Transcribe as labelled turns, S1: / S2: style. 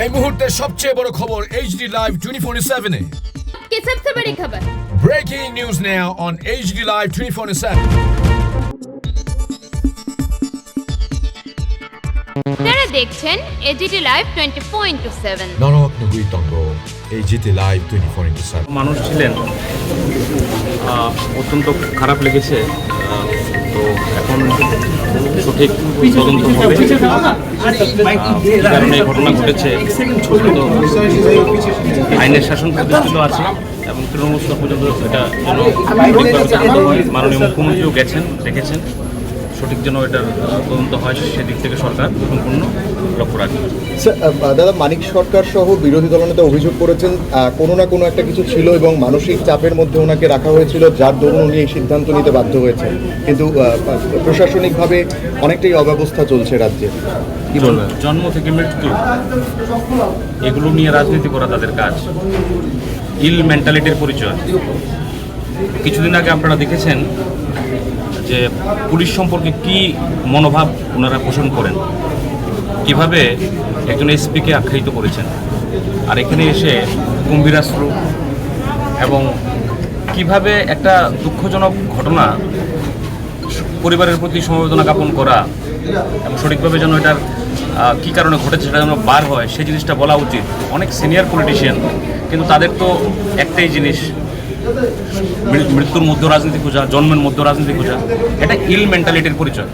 S1: এই মুহূর্তের সবচেয়ে বড় খবর HD Live 24/7 এ
S2: की सबसे बड़ी खबर।
S1: Breaking news now on HD Live 24/7
S2: আপনারা দেখছেন এজিটি লাইভ 24/7।
S1: নরক তঙ্গ HD Live 24/7
S3: মানুষ ছিলেন, অত্যন্ত খারাপ লেগেছে। তো এখন সঠিক তদন্ত হবে কি কারণে এই ঘটনা ঘটেছে। তো আইনের শাসন প্রতিষ্ঠিত আছে এবং তৃণমূল স্তর পর্যন্ত এটা যেন মাননীয় মুখ্যমন্ত্রীও গেছেন, দেখেছেন, সঠিক যেন এটার তদন্ত হয় সেদিক থেকে সরকার সম্পূর্ণ লক্ষ্য রাখবে।
S4: দাদা, মানিক সরকার সহ বিরোধী দলনেতা অভিযোগ করেছেন কোনো না কোনো একটা কিছু ছিল এবং মানসিক চাপের মধ্যে ওনাকে রাখা হয়েছিল, যার দরুন উনি এই সিদ্ধান্ত নিতে বাধ্য হয়েছেন। কিন্তু প্রশাসনিকভাবে অনেকটাই অব্যবস্থা চলছে রাজ্যে। কি বলবেন?
S3: জন্ম থেকে মৃত্যু এগুলো নিয়ে রাজনীতি করা তাদের কাজ, ইল মেন্টালিটির পরিচয়। কিছুদিন আগে আপনারা দেখেছেন যে পুলিশ সম্পর্কে কি মনোভাব ওনারা পোষণ করেন, কিভাবে একজন এসপিকে আখ্যায়িত করেছেন, আর এখানে এসে গম্ভীরাস্ত্র এবং কিভাবে একটা দুঃখজনক ঘটনা পরিবারের প্রতি সমবেদনা জ্ঞাপন করা এবং সঠিকভাবে যেন এটার কী কারণে ঘটেছে সেটা যেন বার হয় সেই জিনিসটা বলা উচিত। অনেক সিনিয়র পলিটিশিয়ান, কিন্তু তাদের তো একটাই জিনিস, মৃত্যুর মধ্যে রাজনীতি খোঁজা, জন্মের মধ্যে রাজনীতি খোঁজা। এটা ইল মেন্টালিটির পরিচয়।